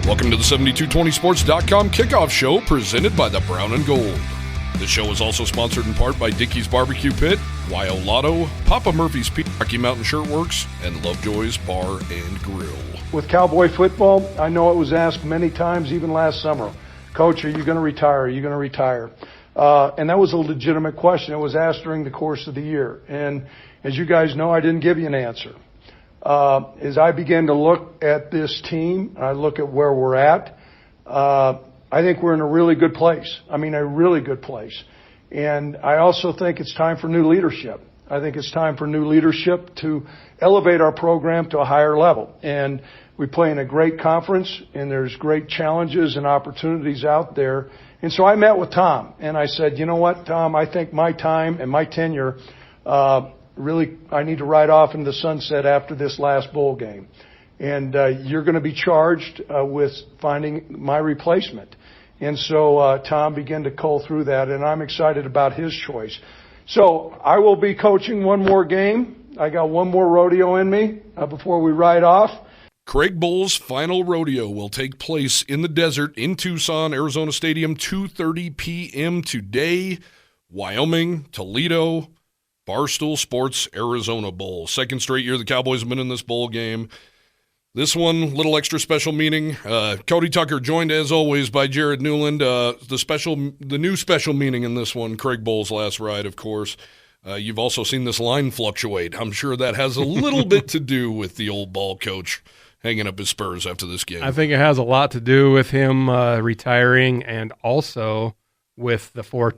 Welcome to the 7220sports.com Kickoff Show presented by the Brown and Gold. This show is also sponsored in part by Dickey's Barbecue Pit, YO Lotto, Papa Murphy's Pizza, Rocky Mountain Shirtworks, and Lovejoy's Bar and Grill. With Cowboy football, I know it was asked many times, even last summer, Coach, are you going to retire? Are you going to retire? And that was a legitimate question. It was asked during the course of the year. And as you guys know, I didn't give you an answer. As I began to look at this team, I look at where we're at, I think we're in a really good place. I mean, a really good place. And I also think it's time for new leadership. I think it's time for new leadership to elevate our program to a higher level. And we play in a great conference, and there's great challenges and opportunities out there. And so I met with Tom, and I said, you know what, Tom, I think my time and my tenure, really, I need to ride off into the sunset after this last bowl game. And you're going to be charged with finding my replacement. And so Tom began to cull through that, and I'm excited about his choice. So I will be coaching one more game. I got one more rodeo in me before we ride off. Craig Bohl's final rodeo will take place in the desert in Tucson, Arizona Stadium, 2:30 p.m. today. Wyoming, Toledo, Barstool Sports Arizona Bowl. Second straight year the Cowboys have been in this bowl game. This one, little extra special meaning. Cody Tucker joined, as always, by Jared Newland. The new special meaning in this one, Craig Bohl's last ride, of course. You've also seen this line fluctuate. I'm sure that has a little bit to do with the old ball coach hanging up his spurs after this game. I think it has a lot to do with him retiring, and also with the four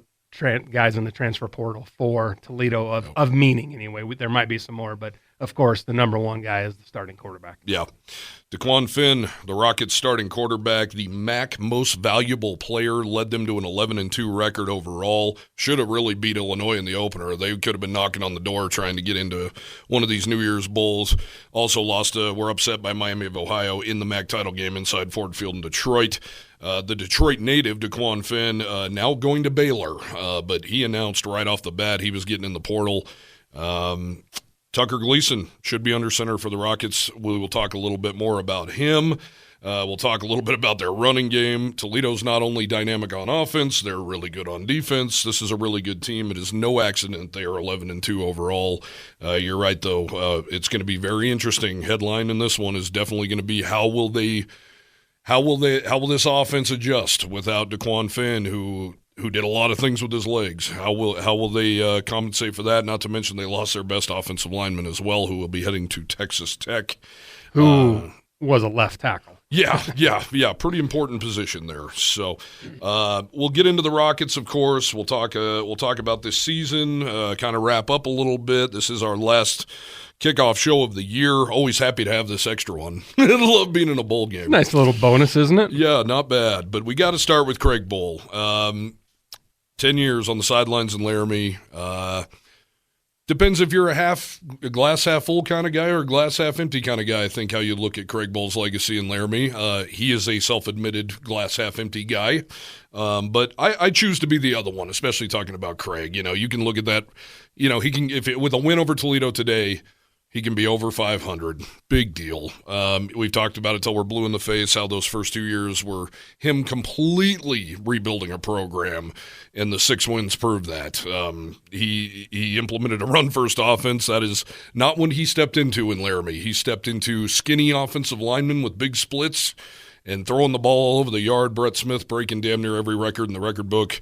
guys in the transfer portal for Toledo of meaning anyway. There might be some more, but of course the number one guy is the starting quarterback. Yeah. DeQuan Finn, the Rockets starting quarterback, the MAC most valuable player, led them to an 11-2 record overall. Should have really beat Illinois in the opener. They could have been knocking on the door trying to get into one of these New Year's Bowls. Also were upset by Miami of Ohio in the MAC title game inside Ford Field in Detroit. The Detroit native, DeQuan Finn, now going to Baylor, but he announced right off the bat he was getting in the portal. Tucker Gleason should be under center for the Rockets. We will talk a little bit more about him. We'll talk a little bit about their running game. Toledo's not only dynamic on offense, they're really good on defense. This is a really good team. It is no accident they are 11-2 overall. You're right, though. It's going to be very interesting. Headline in this one is definitely going to be how will this offense adjust without DeQuan Finn, who did a lot of things with his legs? How will they compensate for that? Not to mention they lost their best offensive lineman as well, who will be heading to Texas Tech. Who was a left tackle. Yeah. Pretty important position there. So we'll get into the Rockets, of course. We'll talk about this season, kind of wrap up a little bit. This is our last kickoff show of the year. Always happy to have this extra one. I love being in a bowl game. Nice little bonus, isn't it? Yeah, not bad. But we got to start with Craig Bohl. 10 years on the sidelines in Laramie. Depends if you're a glass half full kind of guy or a glass half empty kind of guy. I think how you look at Craig Bohl's legacy in Laramie. He is a self-admitted glass half empty guy. But I choose to be the other one, especially talking about Craig. You know, you can look at that. You know, he can with a win over Toledo today, he can be over 500. Big deal. We've talked about it till we're blue in the face, how those first 2 years were him completely rebuilding a program, and the 6 wins prove that. He implemented a run-first offense. That is not what he stepped into in Laramie. He stepped into skinny offensive linemen with big splits and throwing the ball all over the yard. Brett Smith breaking damn near every record in the record book.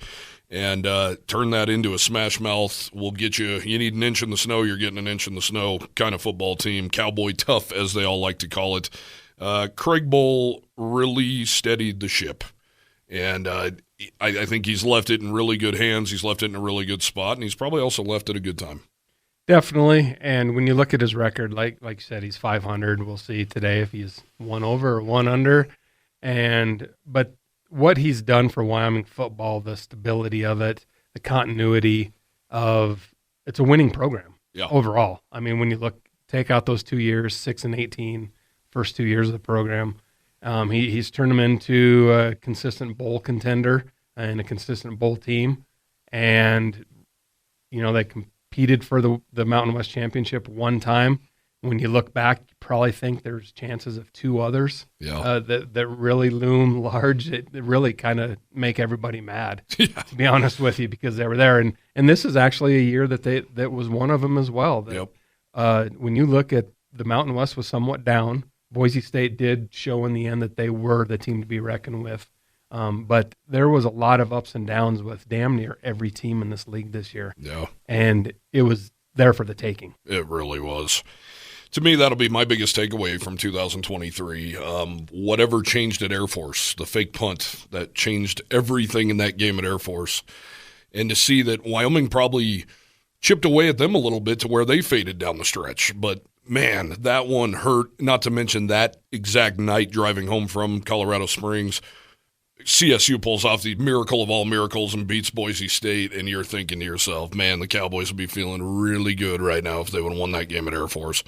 And turn that into a smash mouth. We'll get you need an inch in the snow, you're getting an inch in the snow kind of football team. Cowboy tough, as they all like to call it. Craig Bohl really steadied the ship. And I think he's left it in really good hands. He's left it in a really good spot. And he's probably also left it a good time. Definitely. And when you look at his record, like you said, he's 500. We'll see today if he's one over or one under. But what he's done for Wyoming football, the stability of it, the continuity of it's a winning program overall. I mean, when you take out those 2 years, 6 and 18, first 2 years of the program, he's turned them into a consistent bowl contender and a consistent bowl team. And, you know, they competed for the Mountain West Championship one time when you look back, you probably think there's chances of 2 others Yeah. that really loom large. It really kind of make everybody mad, to be honest with you, because they were there. And this is actually a year that was one of them as well. That, when you look at the Mountain West was somewhat down. Boise State did show in the end that they were the team to be reckoned with. But there was a lot of ups and downs with damn near every team in this league this year. Yeah. And it was there for the taking. It really was. To me, that'll be my biggest takeaway from 2023. Whatever changed at Air Force, the fake punt, that changed everything in that game at Air Force. And to see that Wyoming probably chipped away at them a little bit to where they faded down the stretch. But, man, that one hurt, not to mention that exact night driving home from Colorado Springs. CSU pulls off the miracle of all miracles and beats Boise State, and you're thinking to yourself, man, the Cowboys would be feeling really good right now if they would have won that game at Air Force.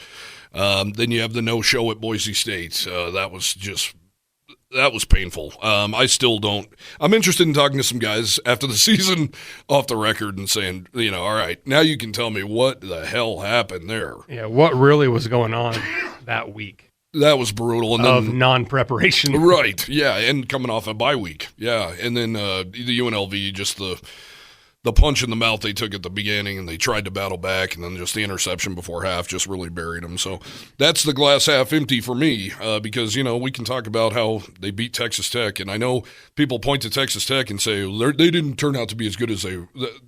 Then you have the no-show at Boise State. That was painful. I still don't – I'm interested in talking to some guys after the season off the record and saying, all right, now you can tell me what the hell happened there. Yeah, what really was going on that week. That was brutal. And of then, non-preparation. Right, yeah, and coming off a bye week. Yeah, and then the UNLV, just the punch in the mouth they took at the beginning, and they tried to battle back, and then just the interception before half just really buried them. So that's the glass half empty for me because, we can talk about how they beat Texas Tech, and I know people point to Texas Tech and say they didn't turn out to be as good as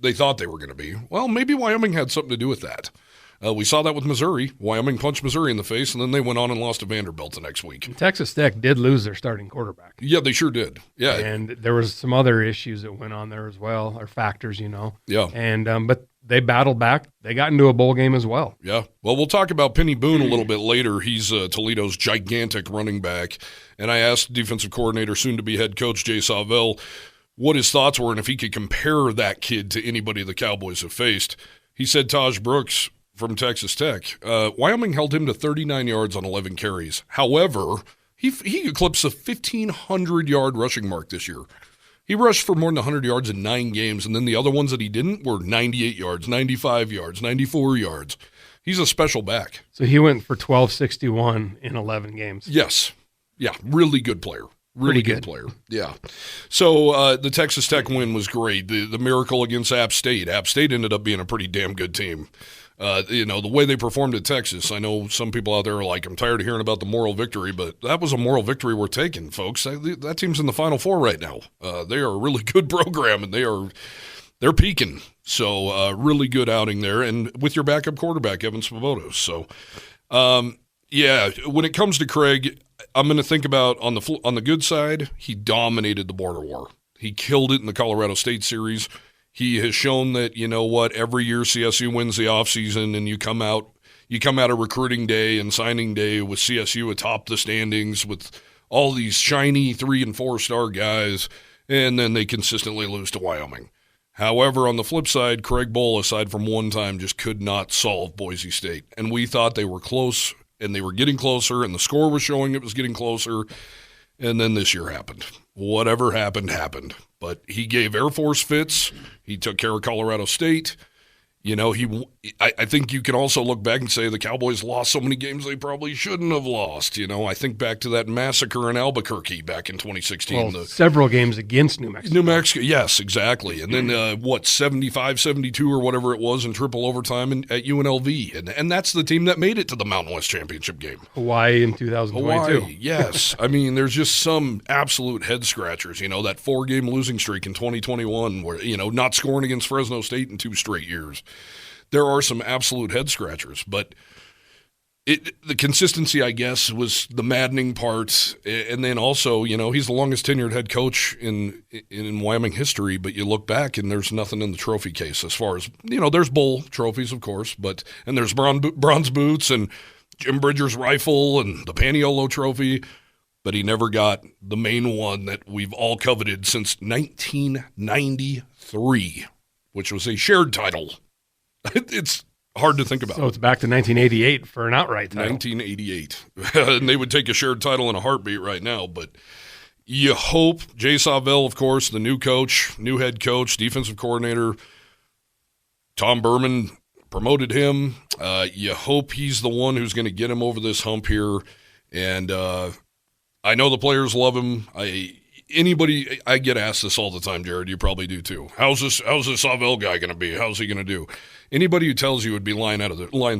they thought they were going to be. Well, maybe Wyoming had something to do with that. We saw that with Missouri. Wyoming punched Missouri in the face, and then they went on and lost to Vanderbilt the next week. And Texas Tech did lose their starting quarterback. Yeah, they sure did. Yeah, and there was some other issues that went on there as well, or factors, Yeah. And but they battled back. They got into a bowl game as well. Yeah. Well, we'll talk about Penny Boone a little bit later. He's Toledo's gigantic running back, and I asked defensive coordinator, soon-to-be head coach Jay Savell, what his thoughts were and if he could compare that kid to anybody the Cowboys have faced. He said Taj Brooks from Texas Tech. Wyoming held him to 39 yards on 11 carries. However, he eclipsed a 1,500-yard rushing mark this year. He rushed for more than 100 yards in 9 games, and then the other ones that he didn't were 98 yards, 95 yards, 94 yards. He's a special back. So he went for 1,261 in 11 games. Yes. Yeah, really good player. Really good player. Yeah. So the Texas Tech win was great. The miracle against App State. App State ended up being a pretty damn good team. The way they performed at Texas, I know some people out there are like, I'm tired of hearing about the moral victory, but that was a moral victory we're taking, folks. That team's in the Final Four right now. They are a really good program, and they're peaking. So really good outing there, and with your backup quarterback, Evan Svoboda. So, when it comes to Craig, I'm going to think about on the good side, he dominated the border war. He killed it in the Colorado State series. He has shown that, every year CSU wins the offseason and you come out of recruiting day and signing day with CSU atop the standings with all these shiny 3- and 4-star guys, and then they consistently lose to Wyoming. However, on the flip side, Craig Bohl, aside from one time, just could not solve Boise State. And we thought they were close, and they were getting closer, and the score was showing it was getting closer, and then this year happened. Whatever happened, happened. But he gave Air Force fits. He took care of Colorado State. I think you can also look back and say the Cowboys lost so many games they probably shouldn't have lost. I think back to that massacre in Albuquerque back in 2016. Well, several games against New Mexico. New Mexico, yes, exactly. And then, 75-72 or whatever it was in triple overtime at UNLV. And that's the team that made it to the Mountain West Championship game. Hawaii in 2022. Hawaii, yes. I mean, there's just some absolute head-scratchers. That 4-game losing streak in 2021 where, not scoring against Fresno State in 2 straight years. There are some absolute head-scratchers, but the consistency, I guess, was the maddening part. And then also, he's the longest tenured head coach in Wyoming history, but you look back and there's nothing in the trophy case as far as, there's bowl trophies, of course, and there's bronze boots and Jim Bridger's rifle and the Paniolo trophy, but he never got the main one that we've all coveted since 1993, which was a shared title. It's hard to think about. So it's back to 1988 for an outright title. 1988. And they would take a shared title in a heartbeat right now. But you hope, Jay Savell, of course, the new coach, new head coach, defensive coordinator, Tom Berman, promoted him. You hope he's the one who's going to get him over this hump here. And I know the players love him. I get asked this all the time, Jared. You probably do too. How's this Savell guy going to be? How's he going to do? Anybody who tells you would be lying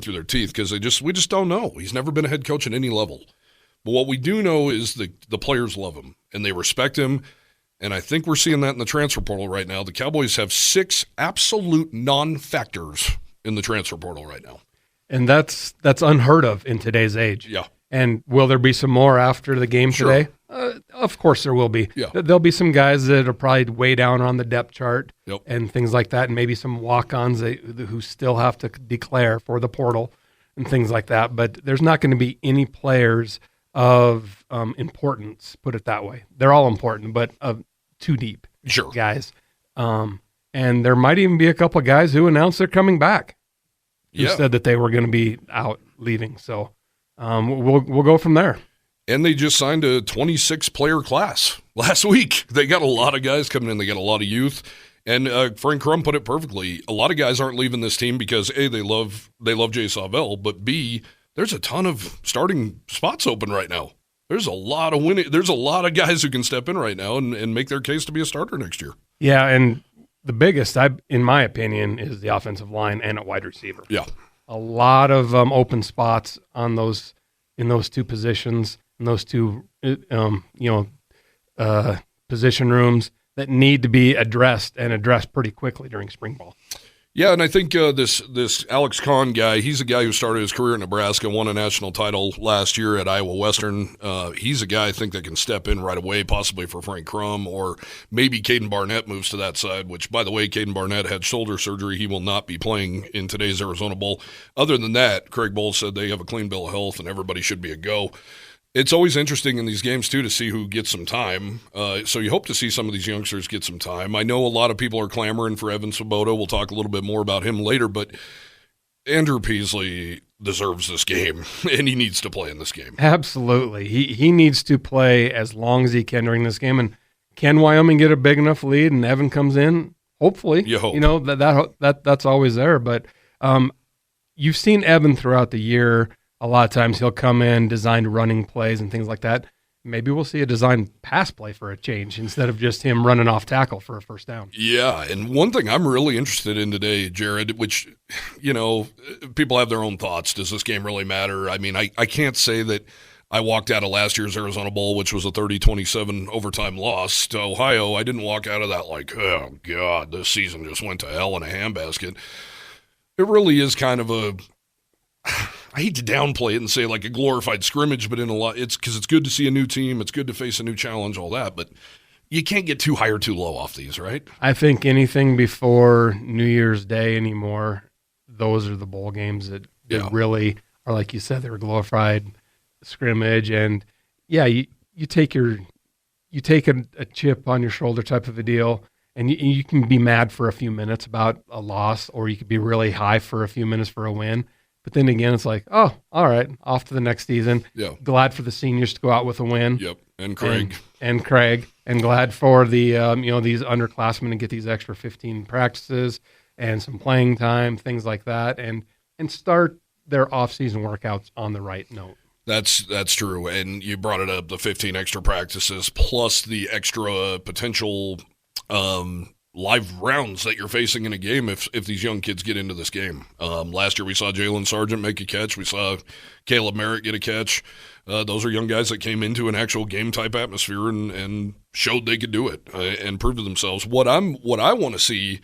through their teeth, because we just don't know. He's never been a head coach at any level. But what we do know is the players love him and they respect him. And I think we're seeing that in the transfer portal right now. The Cowboys have 6 absolute non-factors in the transfer portal right now. And that's unheard of in today's age. Yeah. And will there be some more after the game today? Of course there will be. Yeah. There'll be some guys that are probably way down on the depth chart and things like that, and maybe some walk-ons who still have to declare for the portal and things like that. But there's not going to be any players of importance, put it that way. They're all important, but too deep guys. And there might even be a couple of guys who announced they're coming back, who said that they were going to be out leaving. So we'll go from there. And they just signed a 26-player class last week. They got a lot of guys coming in. They got a lot of youth. And Frank Crum put it perfectly. A lot of guys aren't leaving this team because, A, they love Jay Savell, but B, there's a ton of starting spots open right now. There's a lot of winning. There's a lot of guys who can step in right now and make their case to be a starter next year. Yeah, and the biggest, in my opinion, is the offensive line and at wide receiver. Yeah. A lot of open spots in those 2 positions, in those 2 position rooms that need to be addressed pretty quickly during spring ball. Yeah, and I think this Alex Kahn guy, he's a guy who started his career in Nebraska, won a national title last year at Iowa Western. He's a guy I think that can step in right away, possibly for Frank Crum, or maybe Caden Barnett moves to that side, which, by the way, Caden Barnett had shoulder surgery. He will not be playing in today's Arizona Bowl. Other than that, Craig Bohl said they have a clean bill of health and everybody should be a go. It's always interesting in these games, too, to see who gets some time. So you hope to see some of these youngsters get some time. I know a lot of people are clamoring for Evan Svoboda. We'll talk a little bit more about him later, but Andrew Peasley deserves this game, and he needs to play in this game. Absolutely. He needs to play as long as he can during this game. And can Wyoming get a big enough lead and Evan comes in? Hopefully. You hope. You know, that's always there. But you've seen Evan throughout the year. A lot of times he'll come in, designed running plays and things like that. Maybe we'll see a designed pass play for a change instead of just him running off tackle for a first down. Yeah, and one thing I'm really interested in today, Jared, which, people have their own thoughts. Does this game really matter? I mean, I can't say that I walked out of last year's Arizona Bowl, which was a 30-27 overtime loss to Ohio. I didn't walk out of that like, oh, God, this season just went to hell in a handbasket. It really is kind of I hate to downplay it and say like a glorified scrimmage, but it's because it's good to see a new team. It's good to face a new challenge, all that. But you can't get too high or too low off these, right? I think anything before New Year's Day anymore, those are the bowl games that really are, like you said, they're glorified scrimmage. And yeah, you take a chip on your shoulder type of a deal, and you can be mad for a few minutes about a loss, or you could be really high for a few minutes for a win. But then again, it's like, oh, all right, off to the next season. Yeah. Glad for the seniors to go out with a win. Yep, and Craig. And Craig. And glad for the these underclassmen to get these extra 15 practices and some playing time, things like that, and start their off-season workouts on the right note. That's true, and you brought it up, the 15 extra practices plus the extra potential live rounds that you're facing in a game if these young kids get into this game. Last year we saw Jalen Sargent make a catch. We saw Caleb Merritt get a catch. Those are young guys that came into an actual game-type atmosphere and showed they could do it and proved to themselves. What I want to see,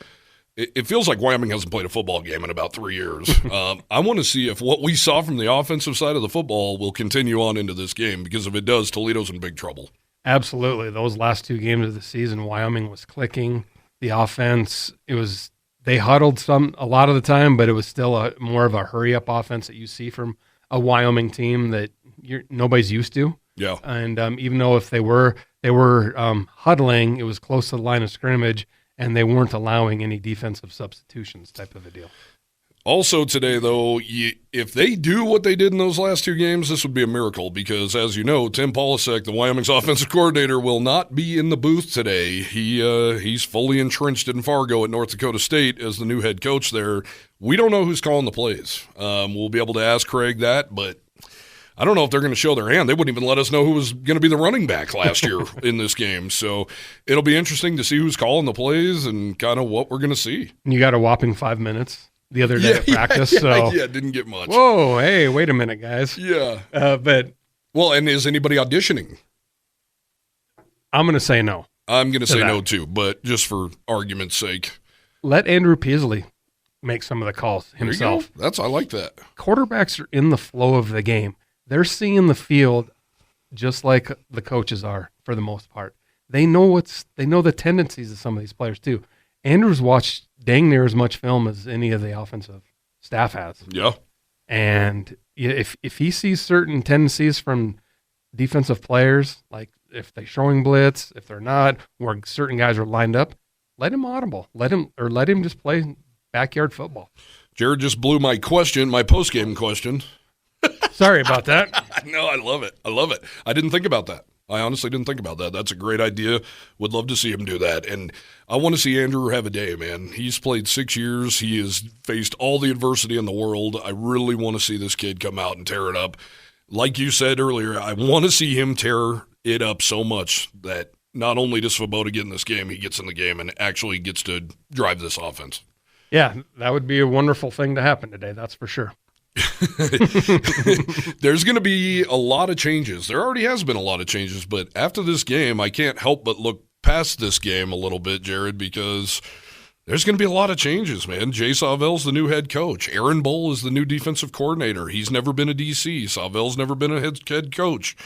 it feels like Wyoming hasn't played a football game in about 3 years. I want to see if what we saw from the offensive side of the football will continue on into this game, because if it does, Toledo's in big trouble. Absolutely. Those last 2 games of the season, Wyoming was clicking. The offense, they huddled a lot of the time, but it was still more of a hurry-up offense that you see from a Wyoming team that nobody's used to. Yeah. And even though if they were huddling, it was close to the line of scrimmage, and they weren't allowing any defensive substitutions type of a deal. Also today, though, if they do what they did in those last two games, this would be a miracle because, as you know, Tim Polasek, the Wyoming's offensive coordinator, will not be in the booth today. He's fully entrenched in Fargo at North Dakota State as the new head coach there. We don't know who's calling the plays. We'll be able to ask Craig that, but I don't know if they're going to show their hand. They wouldn't even let us know who was going to be the running back last year in this game. So it'll be interesting to see who's calling the plays and kind of what we're going to see. You got a whopping 5 minutes the other day at practice. Didn't get much. Whoa, hey, wait a minute, guys. Yeah. Well, and is anybody auditioning? I'm going to say no. I'm going to say no too, but just for argument's sake. Let Andrew Peasley make some of the calls himself. I like that. Quarterbacks are in the flow of the game. They're seeing the field just like the coaches are for the most part. They know the tendencies of some of these players too. Andrew's watched dang near as much film as any of the offensive staff has. Yeah. And if he sees certain tendencies from defensive players, like if they're showing blitz, if they're not, where certain guys are lined up, let him audible. Let him just play backyard football. Jared just blew my post-game question. Sorry about that. No, I love it. I didn't think about that. I honestly didn't think about that. That's a great idea. Would love to see him do that. And I want to see Andrew have a day, man. He's played 6 years. He has faced all the adversity in the world. I really want to see this kid come out and tear it up. Like you said earlier, I want to see him tear it up so much that not only does Svoboda get in this game, he gets in the game and actually gets to drive this offense. Yeah, that would be a wonderful thing to happen today, that's for sure. There's going to be a lot of changes. There already has been a lot of changes, but after this game, I can't help but look past this game a little bit, Jared, because there's going to be a lot of changes, man. Jay Sauvel's the new head coach. Aaron Bohl is the new defensive coordinator. He's never been a DC. Sauvel's never been a head coach.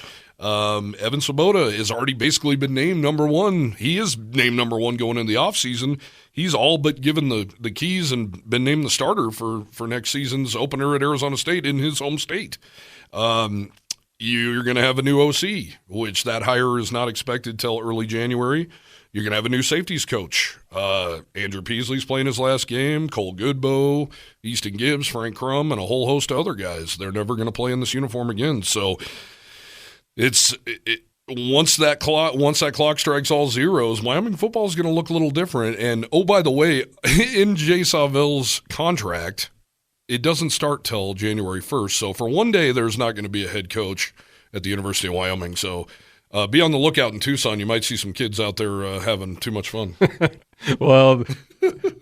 Evan Svoboda has already basically been named number one. He is named number one going into the offseason. He's all but given the keys and been named the starter for next season's opener at Arizona State in his home state. You're going to have a new OC, which that hire is not expected till early January. You're going to have a new safeties coach. Andrew Peasley's playing his last game, Cole Goodbow, Easton Gibbs, Frank Crum, and a whole host of other guys. They're never going to play in this uniform again. So once that clock strikes all zeros, Wyoming football is going to look a little different. And, oh, by the way, in Jay Sauvel's contract, it doesn't start till January 1st. So for one day, there's not going to be a head coach at the University of Wyoming. So be on the lookout in Tucson. You might see some kids out there having too much fun. Well,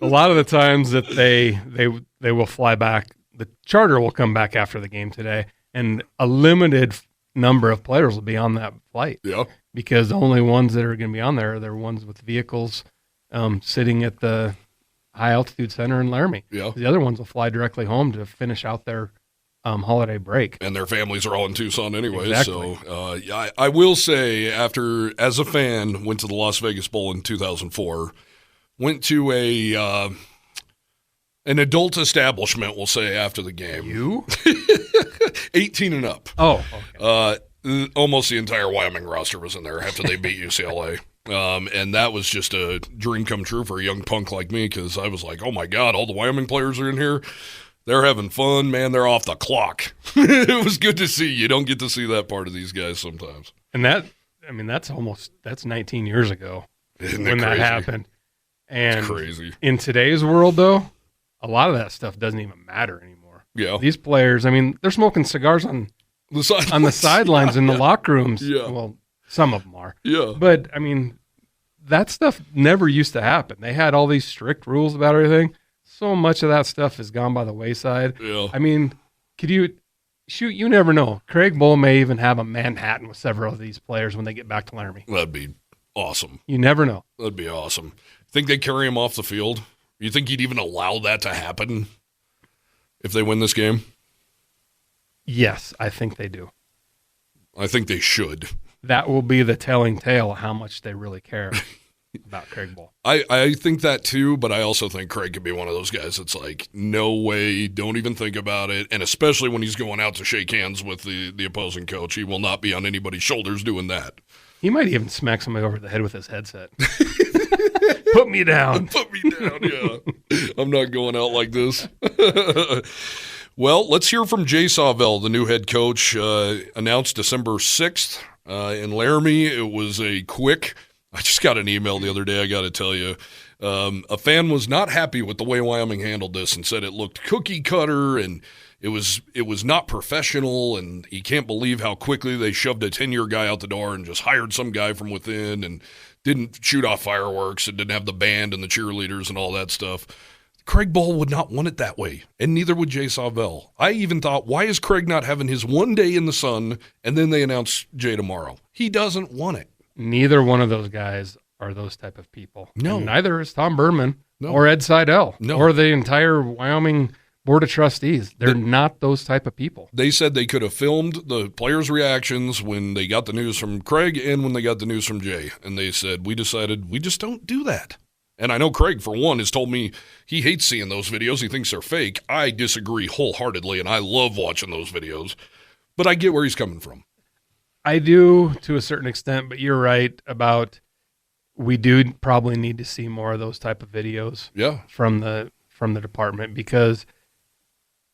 a lot of the times that they will fly back, the charter will come back after the game today, and a limited number of players will be on that flight. Yeah. Because the only ones that are going to be on there are the ones with vehicles sitting at the high altitude center in Laramie. Yeah. The other ones will fly directly home to finish out their holiday break. And their families are all in Tucson anyway. Exactly. So I will say, as a fan, went to the Las Vegas Bowl in 2004, went to an adult establishment, we'll say, after the game. You? 18 and up. Oh, okay. Almost the entire Wyoming roster was in there after they beat UCLA. And that was just a dream come true for a young punk like me because I was like, oh, my God, all the Wyoming players are in here. They're having fun, man. They're off the clock. It was good to see. You don't get to see that part of these guys sometimes. And that's 19 years ago when that happened. And it's crazy. In today's world, though, a lot of that stuff doesn't even matter anymore. Yeah. These players, they're smoking cigars on the sidelines in the locker rooms. Yeah. Well, some of them are. Yeah. But, that stuff never used to happen. They had all these strict rules about everything. So much of that stuff has gone by the wayside. Yeah. You never know. Craig Bohl may even have a Manhattan with several of these players when they get back to Laramie. That'd be awesome. You never know. That'd be awesome. Think they'd carry him off the field? You think he'd even allow that to happen if they win this game? Yes, I think they do. I think they should. That will be the telling tale of how much they really care about Craig Bohl. I think that too, but I also think Craig could be one of those guys that's like, no way, don't even think about it. And especially when he's going out to shake hands with the opposing coach, he will not be on anybody's shoulders doing that. He might even smack somebody over the head with his headset. Put me down. Put me down, yeah. I'm not going out like this. Well, let's hear from Jay Sawvell, the new head coach, announced December 6th in Laramie. It was a quick, I just got an email the other day, I got to tell you. A fan was not happy with the way Wyoming handled this and said it looked cookie cutter and it was not professional, and he can't believe how quickly they shoved a 10-year guy out the door and just hired some guy from within and didn't shoot off fireworks and didn't have the band and the cheerleaders and all that stuff. Craig Bohl would not want it that way, and neither would Jay Sawvell. I even thought, why is Craig not having his one day in the sun and then they announce Jay tomorrow? He doesn't want it. Neither one of those guys are those type of people. No. And neither is Tom Berman No. or Ed Seidel No. or the entire Wyoming Board of Trustees. They're not those type of people. They said they could have filmed the players' reactions when they got the news from Craig and when they got the news from Jay. And they said, we decided we just don't do that. And I know Craig, for one, has told me he hates seeing those videos. He thinks they're fake. I disagree wholeheartedly, and I love watching those videos. But I get where he's coming from. I do to a certain extent, but you're right about we do probably need to see more of those type of videos from the department, because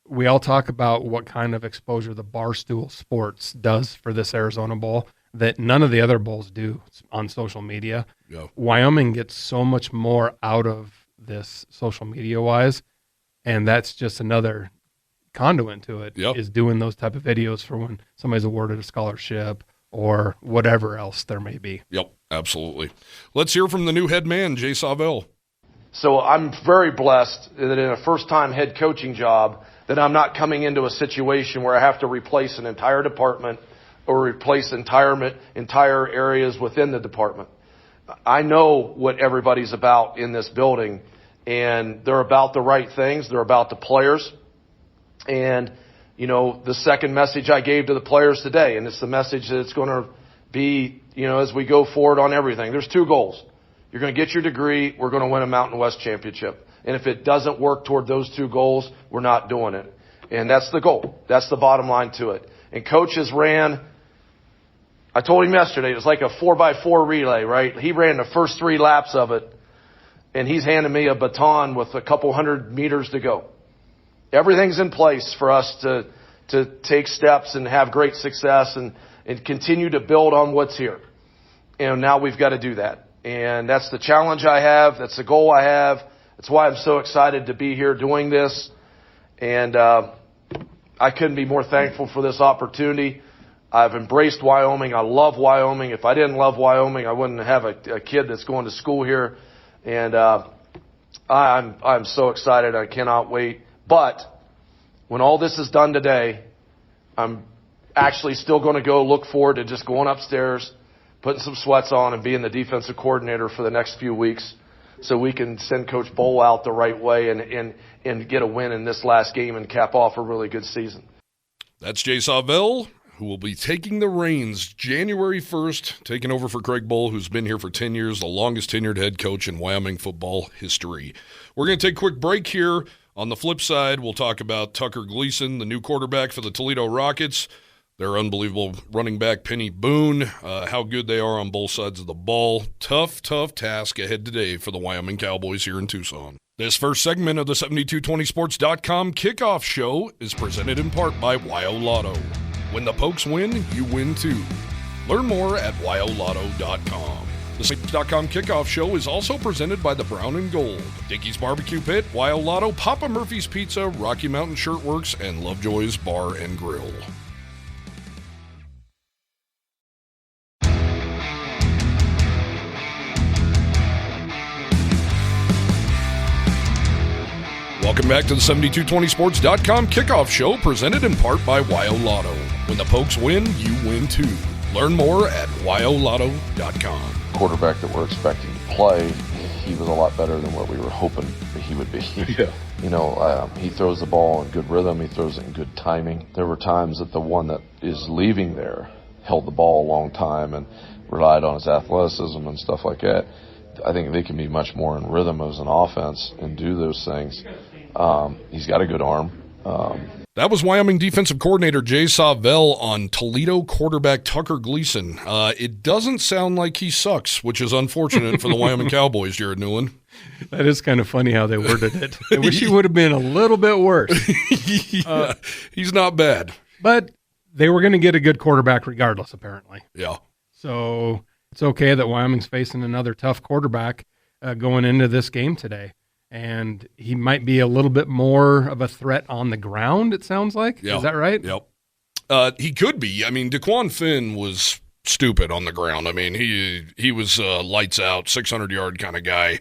we all talk about what kind of exposure the Barstool Sports does for this Arizona Bowl that none of the other bowls do on social media. Yeah. Wyoming gets so much more out of this social media-wise, and that's just another conduit to it, is doing those type of videos for when somebody's awarded a scholarship or whatever else there may be. Yep, absolutely. Let's hear from the new head man, Jay Sawvell. So I'm very blessed that in a first-time head coaching job that I'm not coming into a situation where I have to replace an entire department or replace entire areas within the department. I know what everybody's about in this building, and they're about the right things. They're about the players. And, you know, the second message I gave to the players today, and it's the message that's going to be, you know, as we go forward on everything. There's two goals. You're going to get your degree. We're going to win a Mountain West championship. And if it doesn't work toward those two goals, we're not doing it. And that's the goal. That's the bottom line to it. And Coach has ran, I told him yesterday, it was like a 4x4 relay, right? He ran the first 3 laps of it, and he's handing me a baton with a couple hundred meters to go. Everything's in place for us to take steps and have great success and continue to build on what's here. And now we've got to do that. And that's the challenge I have. That's the goal I have. That's why I'm so excited to be here doing this. And I couldn't be more thankful for this opportunity. I've embraced Wyoming. I love Wyoming. If I didn't love Wyoming, I wouldn't have a kid that's going to school here. And I'm so excited. I cannot wait. But when all this is done today, I'm actually still going to go look forward to just going upstairs, putting some sweats on, and being the defensive coordinator for the next few weeks so we can send Coach Bohl out the right way and get a win in this last game and cap off a really good season. That's Jay Sawvell, who will be taking the reins January 1st, taking over for Craig Bohl, who's been here for 10 years, the longest tenured head coach in Wyoming football history. We're going to take a quick break here. On the flip side, we'll talk about Tucker Gleason, the new quarterback for the Toledo Rockets, their unbelievable running back Penny Boone, how good they are on both sides of the ball. Tough task ahead today for the Wyoming Cowboys here in Tucson. This first segment of the 7220sports.com kickoff show is presented in part by Wyo Lotto. When the Pokes win, you win too. Learn more at wyolotto.com. The 7220.com kickoff show is also presented by the Brown and Gold, Dickey's Barbecue Pit, Wyo Lotto, Papa Murphy's Pizza, Rocky Mountain Shirtworks, and Lovejoy's Bar and Grill. Welcome back to the 7220sports.com kickoff show, presented in part by Wyo Lotto. When the Pokes win, you win too. Learn more at wyolotto.com. Quarterback that we're expecting to play, he was a lot better than what we were hoping that he would be. Yeah. You know, he throws the ball in good rhythm. He throws it in good timing. There were times that the one that is leaving there held the ball a long time and relied on his athleticism and stuff like that. I think they can be much more in rhythm as an offense and do those things. He's got a good arm. That was Wyoming defensive coordinator Jay Sawvel on Toledo quarterback Tucker Gleason. It doesn't sound like he sucks, which is unfortunate for the Wyoming Cowboys, Jared Newland. That is kind of funny how they worded it. I wish he would have been a little bit worse. Yeah, he's not bad. But they were going to get a good quarterback regardless, apparently. Yeah. So it's okay that Wyoming's facing another tough quarterback going into this game today. And he might be a little bit more of a threat on the ground, it sounds like. Yeah. Is that right? Yep. He could be. I mean, DeQuan Finn was stupid on the ground. I mean, he was lights out, 600-yard kind of guy.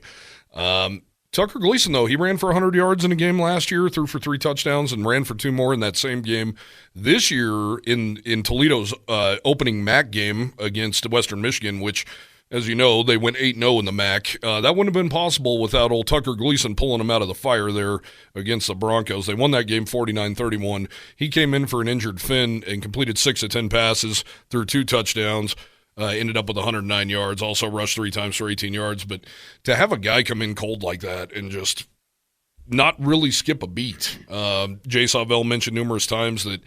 Tucker Gleason, though, he ran for 100 yards in a game last year, threw for 3 touchdowns, and ran for 2 more in that same game. This year in Toledo's opening MAC game against Western Michigan, which, as you know, they went 8-0 in the MAC. That wouldn't have been possible without old Tucker Gleason pulling them out of the fire there against the Broncos. They won that game 49-31. He came in for an injured Finn and completed 6 of 10 passes, threw 2 touchdowns. Ended up with 109 yards, also rushed 3 times for 18 yards. But to have a guy come in cold like that and just not really skip a beat. Jay Sawvel mentioned numerous times that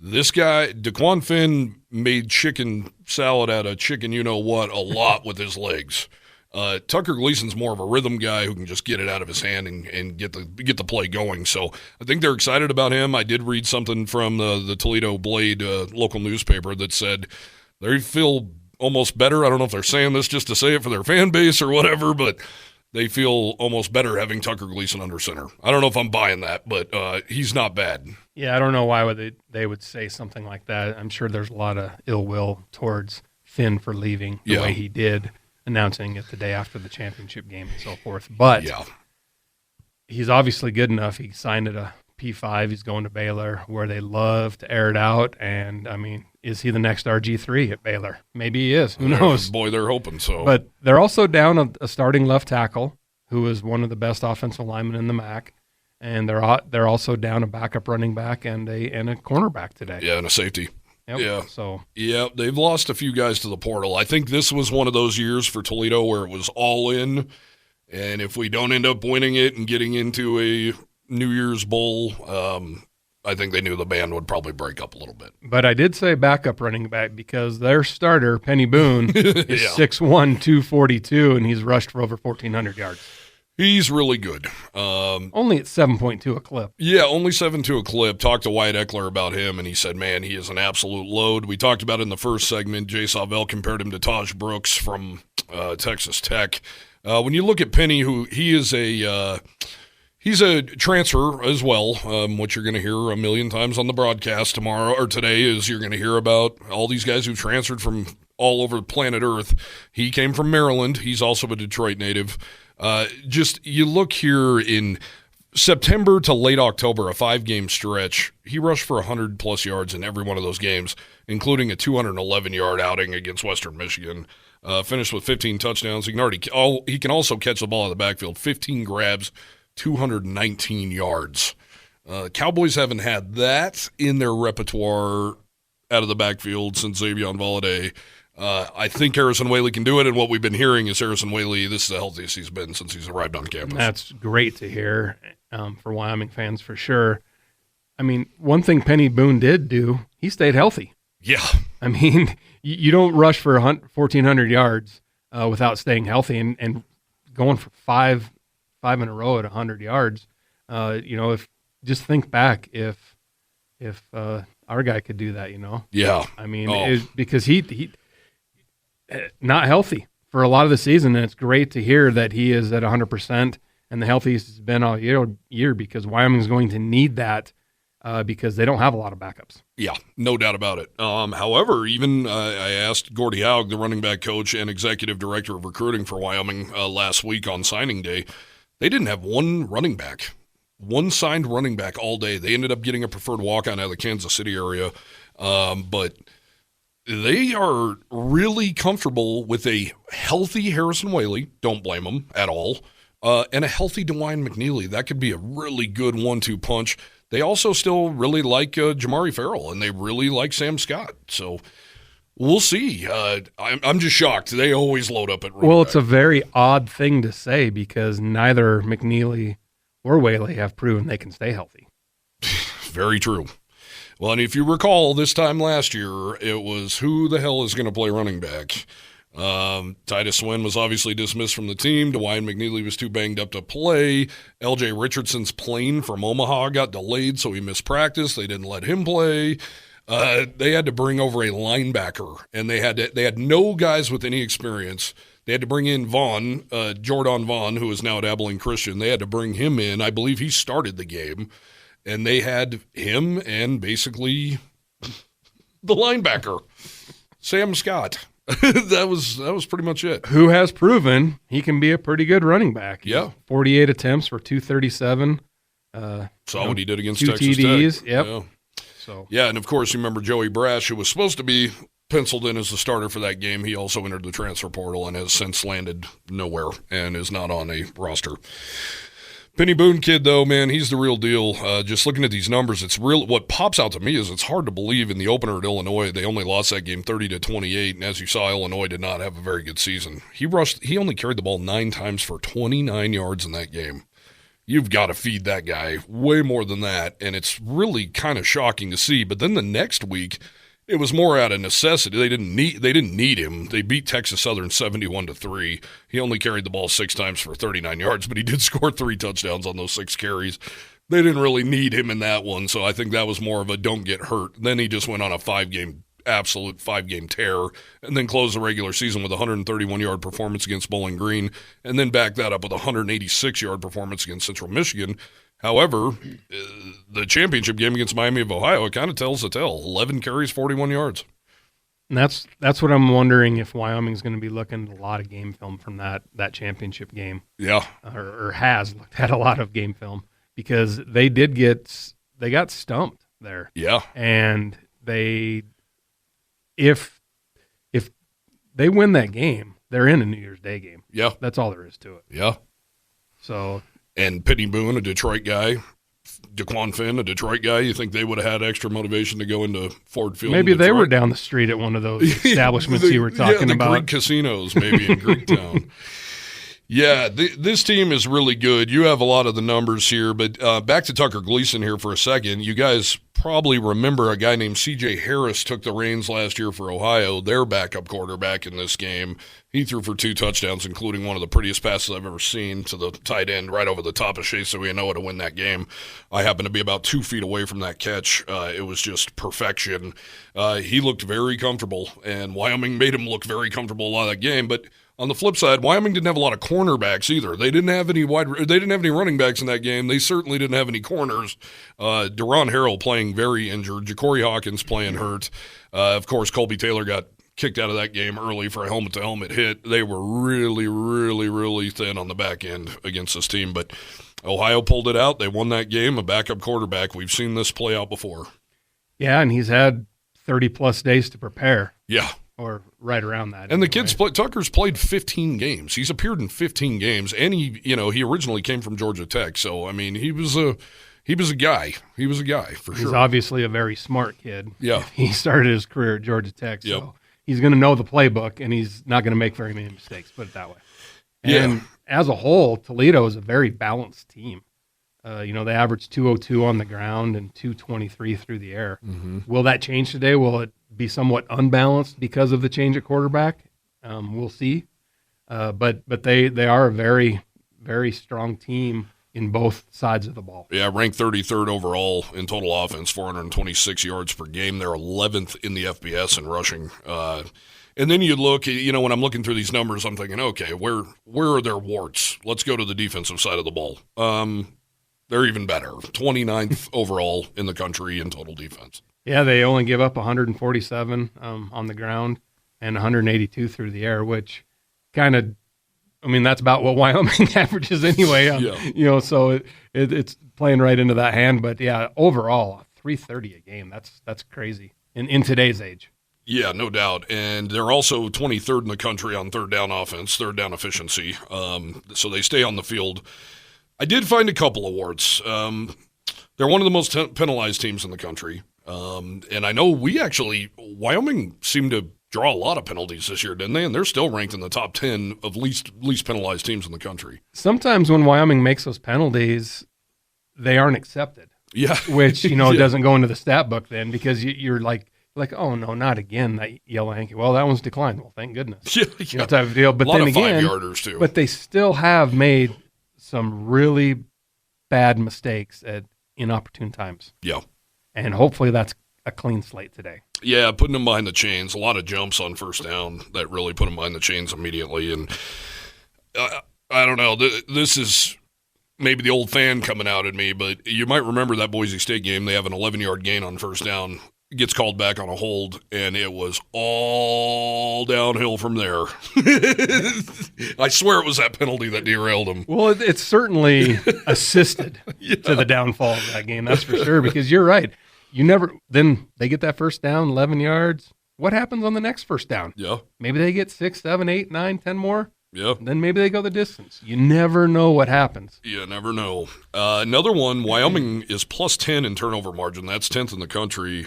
this guy, DeQuan Finn, made chicken salad out of chicken you-know-what a lot with his legs. Tucker Gleason's more of a rhythm guy who can just get it out of his hand and get the play going. So I think they're excited about him. I did read something from the Toledo Blade local newspaper that said they feel almost better. I don't know if they're saying this just to say it for their fan base or whatever, but they feel almost better having Tucker Gleason under center. I don't know if I'm buying that, but he's not bad. Yeah, I don't know why they would say something like that. I'm sure there's a lot of ill will towards Finn for leaving the way he did, announcing it the day after the championship game and so forth. But he's obviously good enough. He signed at a P5. He's going to Baylor, where they love to air it out. And, I mean, is he the next RG3 at Baylor? Maybe he is. Who knows? Boy, they're hoping so. But they're also down a starting left tackle, who is one of the best offensive linemen in the MAC. And they're also down a backup running back and a cornerback today. Yeah, and a safety. Yep. Yeah. So they've lost a few guys to the portal. I think this was one of those years for Toledo where it was all in. And if we don't end up winning it and getting into a New Year's Bowl, I think they knew the band would probably break up a little bit. But I did say backup running back because their starter, Penny Boone, is 6'1", 242, and he's rushed for over 1,400 yards. He's really good. Only at 7.2 a clip. Yeah, only 7.2 a clip. Talked to Wyatt Eckler about him, and he said, man, he is an absolute load. We talked about it in the first segment. Jay Sawvel compared him to Taj Brooks from Texas Tech. When you look at Penny, who he is he's a transfer as well, which you're going to hear a million times on the broadcast tomorrow or today is you're going to hear about all these guys who transferred from all over planet Earth. He came from Maryland. He's also a Detroit native. Just you look here in September to late October, a 5-game stretch, he rushed for 100-plus yards in every one of those games, including a 211-yard outing against Western Michigan. Finished with 15 touchdowns. He can also catch the ball in the backfield, 15 grabs, 219 yards. Cowboys haven't had that in their repertoire out of the backfield since Xavier Valladay. I think Harrison Whaley can do it, and what we've been hearing is Harrison Whaley, this is the healthiest he's been since he's arrived on campus. That's great to hear for Wyoming fans for sure. I mean, one thing Penny Boone did do, he stayed healthy. Yeah. I mean, you don't rush for 1,400 yards without staying healthy and going for five in a row at 100 yards. If just think back if our guy could do that, Yeah. I mean, because he not healthy for a lot of the season, and it's great to hear that he is at 100% and the healthiest he's been all year because Wyoming's going to need that because they don't have a lot of backups. Yeah, no doubt about it. However, even I asked Gordy Haug, the running back coach and executive director of recruiting for Wyoming last week on signing day, they didn't have one signed running back all day. They ended up getting a preferred walk-on out of the Kansas City area, but they are really comfortable with a healthy Harrison Whaley. Don't blame them at all. And a healthy DeWine McNeely. That could be a really good 1-2 punch. They also still really like Jamari Farrell, and they really like Sam Scott. So we'll see. I'm just shocked. They always load up at running back. It's a very odd thing to say because neither McNeely or Whaley have proven they can stay healthy. very true. Well, and if you recall, this time last year, it was who the hell is going to play running back? Titus Swin was obviously dismissed from the team. DeWine McNeely was too banged up to play. L.J. Richardson's plane from Omaha got delayed, so he missed practice. They didn't let him play. They had to bring over a linebacker, and they had no guys with any experience. They had to bring in Jordan Vaughn, who is now at Abilene Christian. They had to bring him in. I believe he started the game. And they had him and basically the linebacker, Sam Scott. that was pretty much it. Who has proven he can be a pretty good running back. Yeah. 48 attempts for 237. Saw what he did against 2 Texas TDs. Tech. Yep. Yeah. So yeah, and of course you remember Joey Brash, who was supposed to be penciled in as the starter for that game. He also entered the transfer portal and has since landed nowhere and is not on a roster. Penny Boone kid, though, man, he's the real deal. Just looking at these numbers, it's real. What pops out to me is it's hard to believe in the opener at Illinois, they only lost that game 30-28, and as you saw, Illinois did not have a very good season. He only carried the ball 9 times for 29 yards in that game. You've got to feed that guy way more than that, and it's really kind of shocking to see. But then the next week, it was more out of necessity. They didn't need him. They beat Texas Southern 71-3. He only carried the ball 6 times for 39 yards, but he did score 3 touchdowns on those 6 carries. They didn't really need him in that one, so I think that was more of a don't get hurt. Then he just went on a absolute 5-game tear, and then closed the regular season with a 131-yard performance against Bowling Green, and then backed that up with a 186-yard performance against Central Michigan. However, the championship game against Miami of Ohio, it kind of tells the tale. 11 carries, 41 yards. And that's what I'm wondering if Wyoming's going to be looking at a lot of game film from that championship game. Yeah. Or has looked at a lot of game film because they got stumped there. Yeah. And if they win that game, they're in a New Year's Day game. Yeah. That's all there is to it. Yeah. So. And Pitney Boone, a Detroit guy, DeQuan Finn, a Detroit guy, you think they would have had extra motivation to go into Ford Field? Maybe they were down the street at one of those establishments you were talking the about. Greek casinos, maybe in Greektown. Yeah, this team is really good. You have a lot of the numbers here, but back to Tucker Gleason here for a second. You guys probably remember a guy named C.J. Harris took the reins last year for Ohio, their backup quarterback in this game. He threw for 2 touchdowns, including one of the prettiest passes I've ever seen to the tight end right over the top of Chase Uianoa to win that game. I happened to be about 2 feet away from that catch. It was just perfection. He looked very comfortable, and Wyoming made him look very comfortable a lot of that game, but on the flip side, Wyoming didn't have a lot of cornerbacks either. They didn't have any running backs in that game. They certainly didn't have any corners. Deron Harrell playing very injured. Ja'Cory Hawkins playing hurt. Of course, Colby Taylor got kicked out of that game early for a helmet-to-helmet hit. They were really, really, really thin on the back end against this team. But Ohio pulled it out. They won that game. A backup quarterback. We've seen this play out before. Yeah, and he's had 30-plus days to prepare. Yeah. Or right around that. And anyway. Tucker's played 15 games. He's appeared in 15 games, and he originally came from Georgia Tech. So I mean, he was a guy. He was a guy for sure. He's obviously a very smart kid. Yeah, he started his career at Georgia Tech, so yep. He's going to know the playbook, and he's not going to make very many mistakes. Put it that way. And as a whole, Toledo is a very balanced team. They average 202 on the ground and 223 through the air. Mm-hmm. Will that change today? Will it be somewhat unbalanced because of the change at quarterback? We'll see. But they are a very, very strong team in both sides of the ball. Yeah, ranked 33rd overall in total offense, 426 yards per game. They're 11th in the FBS in rushing. And then you look, when I'm looking through these numbers, I'm thinking, okay, where are their warts? Let's go to the defensive side of the ball. They're even better. 29th overall in the country in total defense. Yeah, they only give up 147 on the ground and 182 through the air, which kind of, that's about what Wyoming averages anyway. Yeah. So it's playing right into that hand. But yeah, overall, 330 a game. That's crazy in today's age. Yeah, no doubt. And they're also 23rd in the country on third down offense, third down efficiency. So they stay on the field. I did find a couple awards. They're one of the most penalized teams in the country. And I know Wyoming seemed to draw a lot of penalties this year, didn't they? And they're still ranked in the top 10 of least penalized teams in the country. Sometimes when Wyoming makes those penalties, they aren't accepted. Yeah. which, doesn't go into the stat book then because you're like, oh, no, not again, that yellow hanky. Well, that one's declined. Well, thank goodness. Yeah. Type of deal. But a lot then of again, 5-yarders too. But they still have made some really bad mistakes at inopportune times. Yeah. And hopefully that's a clean slate today. Yeah, putting them behind the chains. A lot of jumps on first down that really put them behind the chains immediately. And I don't know. This is maybe the old fan coming out at me, but you might remember that Boise State game. They have an 11-yard gain on first down. Gets called back on a hold, and it was all downhill from there. I swear it was that penalty that derailed him. Well, it's certainly assisted to the downfall of that game, that's for sure, because you're right. Then they get that first down, 11 yards. What happens on the next first down? Yeah. Maybe they get 6, 7, 8, 9, 10 more. Yeah. Then maybe they go the distance. You never know what happens. You never know. Another one, Wyoming is plus 10 in turnover margin. That's 10th in the country.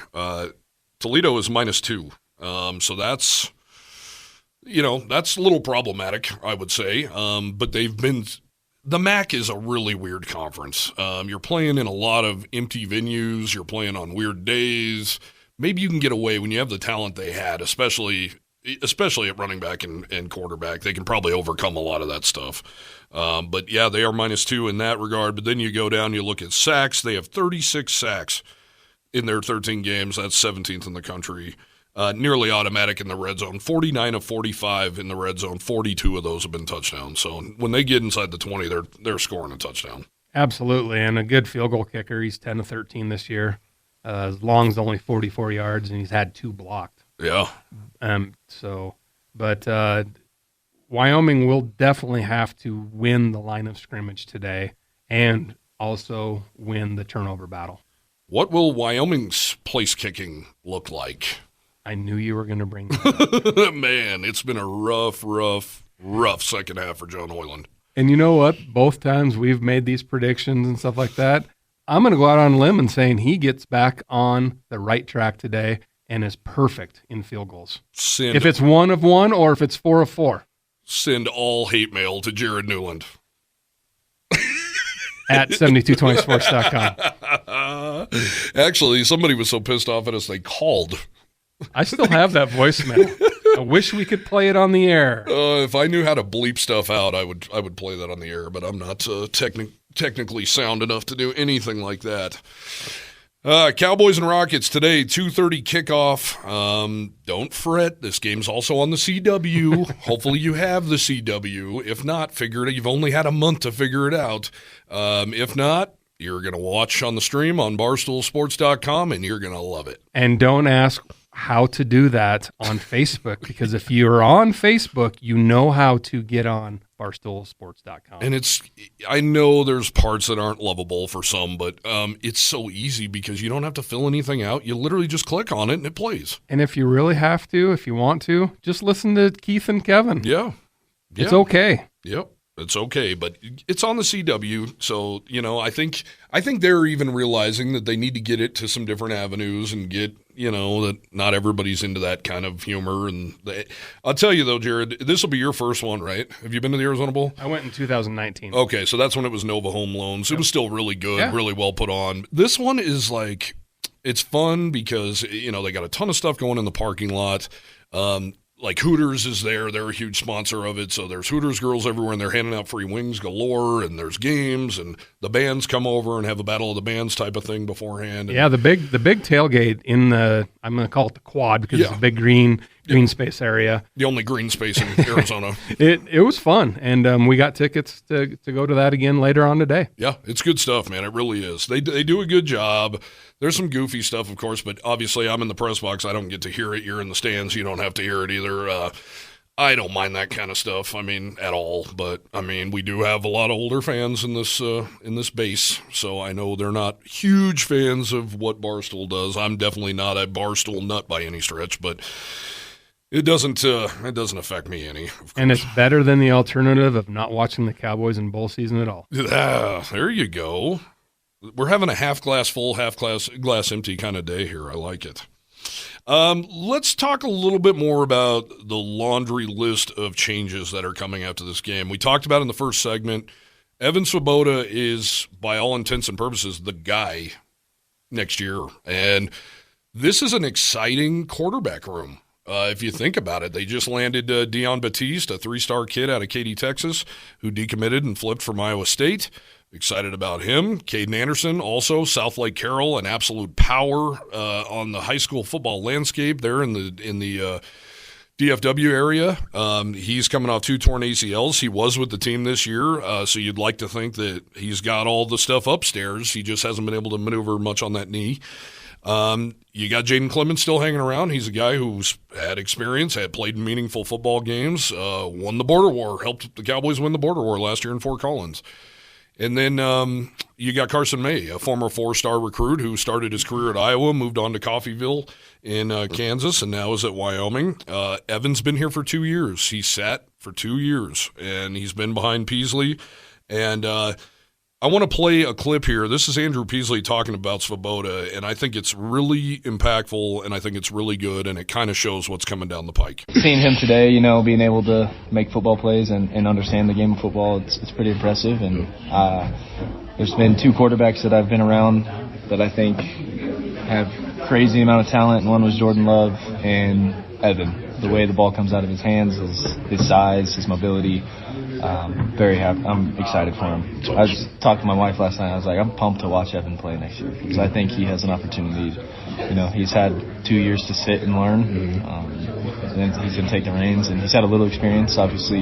Toledo is minus 2. So that's a little problematic, I would say. But the MAC is a really weird conference. You're playing in a lot of empty venues. You're playing on weird days. Maybe you can get away when you have the talent they had, especially at running back and quarterback. They can probably overcome a lot of that stuff. But, yeah, they are minus 2 in that regard. But then you go down, you look at sacks. They have 36 sacks in their 13 games. That's 17th in the country. Nearly automatic in the red zone. 49 of 45 in the red zone. 42 of those have been touchdowns. So when they get inside the 20, they're scoring a touchdown. Absolutely, and a good field goal kicker. He's 10 of 13 this year. As long as only 44 yards, and he's had 2 blocked. Yeah. But Wyoming will definitely have to win the line of scrimmage today and also win the turnover battle. What will Wyoming's place kicking look like? I knew you were going to bring that up. Man, it's been a rough second half for John Hoyland. And you know what? Both times we've made these predictions and stuff like that, I'm going to go out on a limb and saying he gets back on the right track today and is perfect in field goals. If it's 1 of 1 or if it's 4 of 4. Send all hate mail to Jared Newland. At 7220sports.com. Actually, somebody was so pissed off at us they called. I still have that voicemail. I wish we could play it on the air. If I knew how to bleep stuff out, I would play that on the air, but I'm not technically sound enough to do anything like that. Cowboys and Rockets today, 2:30 kickoff. Don't fret. This game's also on the CW. Hopefully you have the CW. If not, figure it out. You've only had a month to figure it out. If not, you're going to watch on the stream on barstoolsports.com, and you're going to love it. And don't ask how to do that on Facebook, because if you're on Facebook, you know how to get on barstoolsports.com. And I know there's parts that aren't lovable for some, but it's so easy because you don't have to fill anything out. You literally just click on it and it plays. And if you really have to, if you want to, just listen to Keith and Kevin. Yeah. It's okay. Yep. It's okay, but it's on the CW, so I think they're even realizing that they need to get it to some different avenues and get that not everybody's into that kind of humor. And I'll tell you though, Jared, this will be your first one, right? Have you been to the Arizona Bowl? I went in 2019. Okay, so that's when it was Nova Home Loans. It was still really good, really well put on. This one is it's fun because they got a ton of stuff going in the parking lot. Like Hooters is there. They're a huge sponsor of it. So there's Hooters girls everywhere, and they're handing out free wings galore, and there's games, and the bands come over and have a battle of the bands type of thing beforehand. Yeah, the big tailgate in I'm going to call it the quad because it's a big green space area. The only green space in Arizona. It was fun, and we got tickets to go to that again later on today. Yeah, it's good stuff, man. It really is. They do a good job. There's some goofy stuff, of course, but obviously I'm in the press box. I don't get to hear it. You're in the stands. You don't have to hear it either. I don't mind that kind of stuff, at all. But, we do have a lot of older fans in this base, so I know they're not huge fans of what Barstool does. I'm definitely not a Barstool nut by any stretch, but it doesn't affect me any. And it's better than the alternative of not watching the Cowboys in bowl season at all. There you go. We're having a half glass full, half glass empty kind of day here. I like it. Let's talk a little bit more about the laundry list of changes that are coming after this game. We talked about in the first segment, Evan Swoboda is, by all intents and purposes, the guy next year. And this is an exciting quarterback room. If you think about it, they just landed Deion Batiste, a 3-star kid out of Katy, Texas, who decommitted and flipped from Iowa State. Excited about him. Caden Anderson, also South Lake Carroll, an absolute power on the high school football landscape there in the DFW area. He's coming off 2 torn ACLs. He was with the team this year, so you'd like to think that he's got all the stuff upstairs. He just hasn't been able to maneuver much on that knee. You got Jaden Clemens still hanging around. He's a guy who's had experience, had played in meaningful football games, won the border war, helped the Cowboys win the border war last year in Fort Collins. And then you got Carson May, a former 4-star recruit who started his career at Iowa, moved on to Coffeyville in Kansas, and now is at Wyoming. Evan's been here for 2 years. He sat for 2 years, and he's been behind Peasley. And I want to play a clip here. This is Andrew Peasley talking about Svoboda, and I think it's really impactful, and I think it's really good, and it kind of shows what's coming down the pike. Seeing him today, being able to make football plays and understand the game of football, it's pretty impressive. And there's been 2 quarterbacks that I've been around that I think have crazy amount of talent, and one was Jordan Love and Evan. The way the ball comes out of his hands, his size, his mobility. Very happy. I'm excited for him. I just talked to my wife last night. I was like, I'm pumped to watch Evan play next year because I think he has an opportunity. He's had 2 years to sit and learn, and then he's going to take the reins. And he's had a little experience, obviously,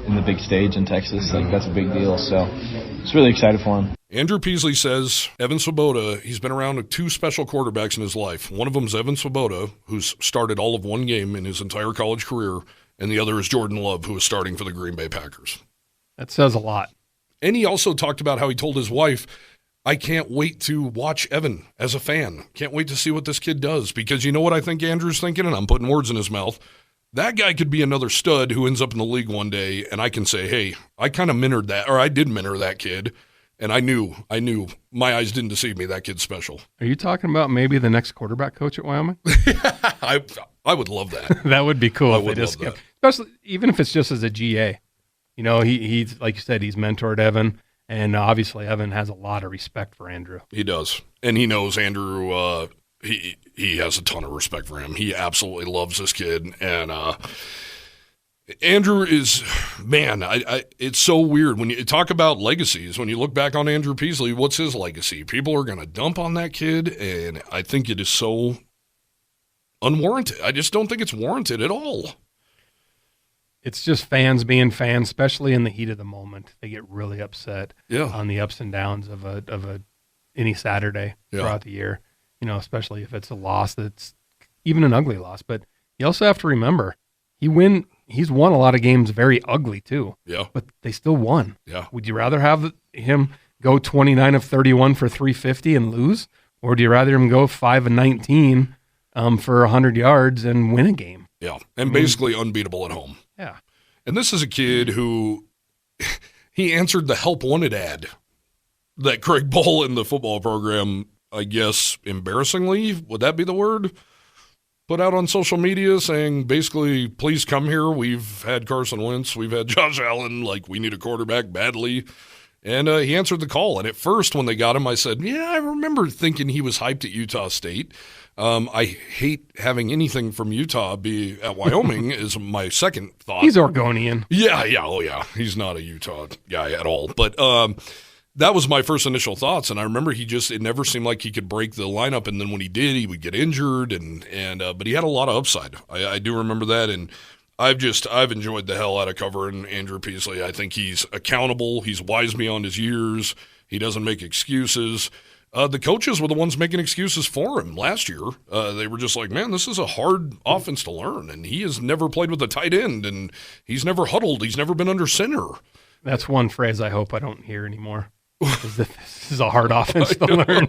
in the big stage in Texas. Like, that's a big deal. So, just really excited for him. Andrew Peasley says Evan Svoboda, he's been around 2 special quarterbacks in his life. One of them is Evan Svoboda, who's started all of 1 game in his entire college career, and the other is Jordan Love, who is starting for the Green Bay Packers. That says a lot. And he also talked about how he told his wife, I can't wait to watch Evan as a fan. Can't wait to see what this kid does. Because you know what I think Andrew's thinking, and I'm putting words in his mouth? That guy could be another stud who ends up in the league one day, and I can say, hey, I kind of mentored that, or I did mentor that kid. And I knew my eyes didn't deceive me. That kid's special. Are you talking about maybe the next quarterback coach at Wyoming? I would love that. That would be cool. I would love that. Especially even if it's just as a GA. He's like you said, he's mentored Evan, and obviously Evan has a lot of respect for Andrew. He does, and he knows Andrew. He has a ton of respect for him. He absolutely loves this kid, and Andrew is, man, it's so weird. When you talk about legacies, when you look back on Andrew Peasley, what's his legacy? People are going to dump on that kid, and I think it is so unwarranted. I just don't think it's warranted at all. It's just fans being fans, especially in the heat of the moment. They get really upset on the ups and downs of any Saturday throughout the year, especially if it's a loss that's even an ugly loss. But you also have to remember, he's won a lot of games very ugly too. Yeah. But they still won. Yeah. Would you rather have him go 29 of 31 for 350 and lose? Or do you rather him go 5 of 19 for 100 yards and win a game? Yeah. And basically unbeatable at home. Yeah. And this is a kid who he answered the help wanted ad that Craig Bohl in the football program, I guess, embarrassingly, would that be the word? Put out on social media saying basically, please come here. We've had Carson Wentz. We've had Josh Allen. We need a quarterback badly. And he answered the call. And at first when they got him, I said, yeah, I remember thinking he was hyped at Utah State. I hate having anything from Utah be at Wyoming is my second thought. He's Oregonian. Yeah. Oh, yeah. He's not a Utah guy at all. But that was my first initial thoughts. And I remember it never seemed like he could break the lineup. And then when he did, he would get injured. But he had a lot of upside. I do remember that. And I've enjoyed the hell out of covering Andrew Peasley. I think he's accountable. He's wise beyond his years. He doesn't make excuses. The coaches were the ones making excuses for him last year. They were just like, man, this is a hard offense to learn. And he has never played with a tight end, and he's never huddled. He's never been under center. That's one phrase I hope I don't hear anymore. This is a hard offense to learn.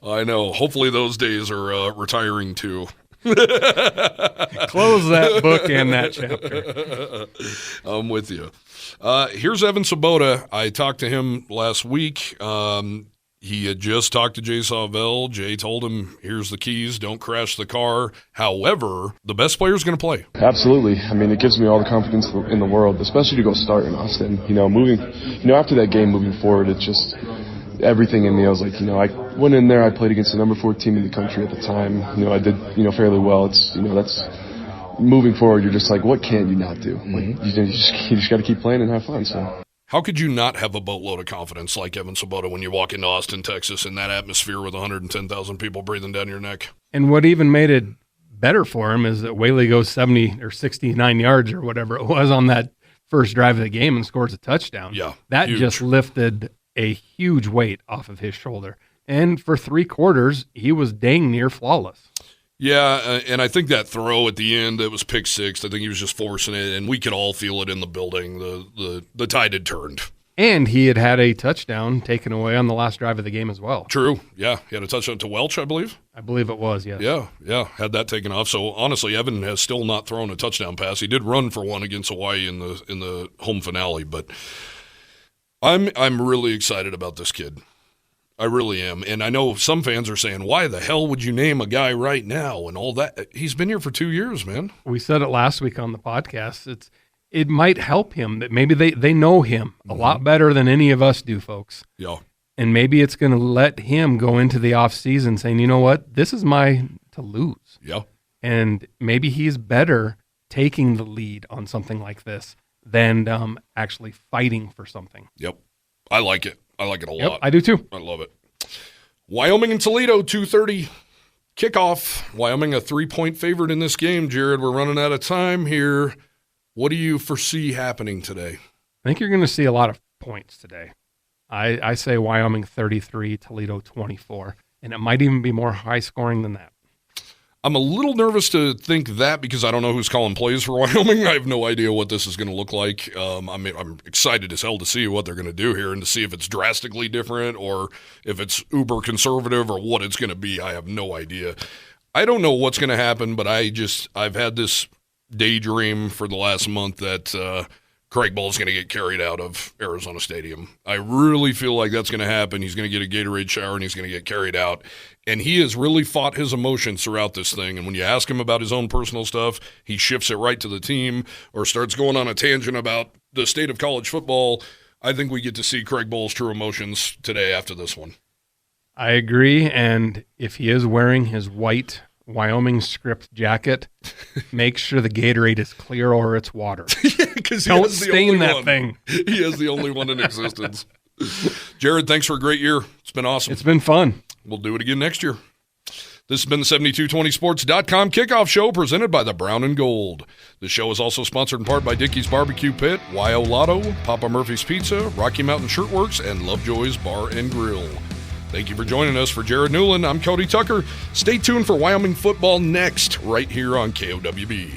I know. Hopefully those days are retiring too. Close that book and that chapter. I'm with you. Here's Evan Svoboda. I talked to him last week. He had just talked to Jay Sawvell. Jay told him, here's the keys, don't crash the car. However, the best player is going to play. Absolutely. I mean, it gives me all the confidence in the world, especially to go start in Austin. Moving, after that game, moving forward, it's everything in me. I was like, I went in there, I played against the number 4 team in the country at the time. I did, fairly well. It's, that's moving forward. You're just like, what can you not do? Like, you just got to keep playing and have fun. So. How could you not have a boatload of confidence like Evan Svoboda when you walk into Austin, Texas, in that atmosphere with 110,000 people breathing down your neck? And what even made it better for him is that Whaley goes 70 or 69 yards or whatever it was on that first drive of the game and scores a touchdown. Yeah, that huge. Just lifted a huge weight off of his shoulder. And for 3 quarters, he was dang near flawless. Yeah, and I think that throw at the end, it was pick 6. I think he was just forcing it, and we could all feel it in the building. The tide had turned. And he had a touchdown taken away on the last drive of the game as well. True, yeah. He had a touchdown to Welch, I believe. I believe it was, yes. Yeah, had that taken off. So, honestly, Evan has still not thrown a touchdown pass. He did run for one against Hawaii in the home finale, but I'm really excited about this kid. I really am. And I know some fans are saying, why the hell would you name a guy right now and all that? He's been here for 2 years, man. We said it last week on the podcast. It might help him that maybe they know him a lot better than any of us do, folks. Yeah. And maybe it's going to let him go into the offseason saying, you know what, this is mine to lose. Yeah. And maybe he's better taking the lead on something like this than actually fighting for something. Yep. I like it. I like it a lot. I do too. I love it. Wyoming and Toledo, 2:30 kickoff. Wyoming a 3-point favorite in this game, Jared. We're running out of time here. What do you foresee happening today? I think you're going to see a lot of points today. I say Wyoming 33, Toledo 24, and it might even be more high scoring than that. I'm a little nervous to think that because I don't know who's calling plays for Wyoming. I have no idea what this is going to look like. I'm excited as hell to see what they're going to do here and to see if it's drastically different or if it's uber conservative or what it's going to be. I have no idea. I don't know what's going to happen, but I've had this daydream for the last month that Craig Bohl is going to get carried out of Arizona Stadium. I really feel like that's going to happen. He's going to get a Gatorade shower and he's going to get carried out. And he has really fought his emotions throughout this thing. And when you ask him about his own personal stuff, he shifts it right to the team or starts going on a tangent about the state of college football. I think we get to see Craig Bohl's true emotions today after this one. I agree. And if he is wearing his white Wyoming script jacket, make sure the Gatorade is clear or it's water. Because don't stain that thing. He has the only one in existence. Jared, thanks for a great year. It's been awesome. It's been fun. We'll do it again next year. This has been the 7220sports.com kickoff show presented by the Brown and Gold. The show is also sponsored in part by Dickey's Barbecue Pit, YO Lotto, Papa Murphy's Pizza, Rocky Mountain Shirtworks, and Lovejoy's Bar and Grill. Thank you for joining us. For Jared Newland, I'm Cody Tucker. Stay tuned for Wyoming football next, right here on KOWB.